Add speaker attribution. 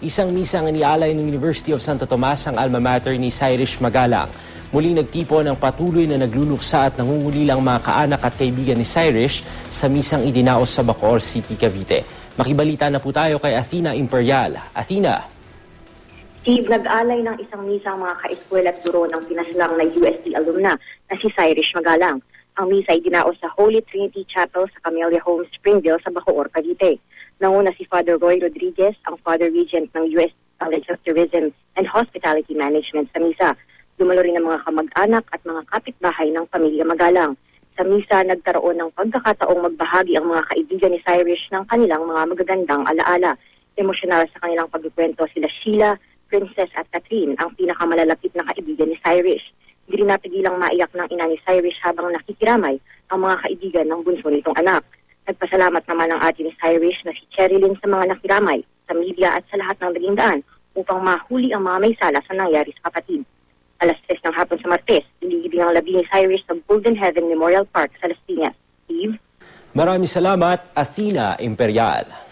Speaker 1: Isang misang inialay ng University of Santo Tomas ang alma mater ni Cyrus Magalang. Muling nagtipon ang patuloy na nagluluksa at nangungulilang mga kaanak at kaibigan ni Cyrus sa misang idinaos sa Bacoor City, Cavite. Makibalita na po tayo kay Athena Imperial. Athena.
Speaker 2: Steve, nag-alay ng isang misa ang mga kaeskwela at guro ng pinaslang na UST alumna na si Cyrus Magalang. Ang misa ay dinaos sa Holy Trinity Chapel sa Camellia Home, Springville sa Bacoor, Cavite. Nanguna si Father Roy Rodriguez, ang Father Regent ng US College of Tourism and Hospitality Management sa misa. Dumalo rin ang mga kamag-anak at mga kapitbahay ng pamilya Magalang. Sa misa, nagkaroon ng pagkakataong magbahagi ang mga kaibigan ni Cyrus ng kanilang mga magagandang alaala. Emosyonal sa kanilang pagkikwento sila Sheila, Princess at Catherine, ang pinakamalalapit na kaibigan ni Cyrus. Hindi rin napigilang maiyak ng ina ni Cyrus habang nakikiramay ang mga kaibigan ng bunso nitong anak. Nagpasalamat naman ang ate ni Cyrus na si Cherilyn sa mga nakiramay, sa media at sa lahat ng naging daan upang mahuli ang mga may sala sa nangyari sa kapatid. Alas 3 ng hapon sa Martes, ililibing ang labi ni Cyrus sa Golden Heaven Memorial Park sa Las Piñas. Steve?
Speaker 1: Maraming salamat, Athena Imperial.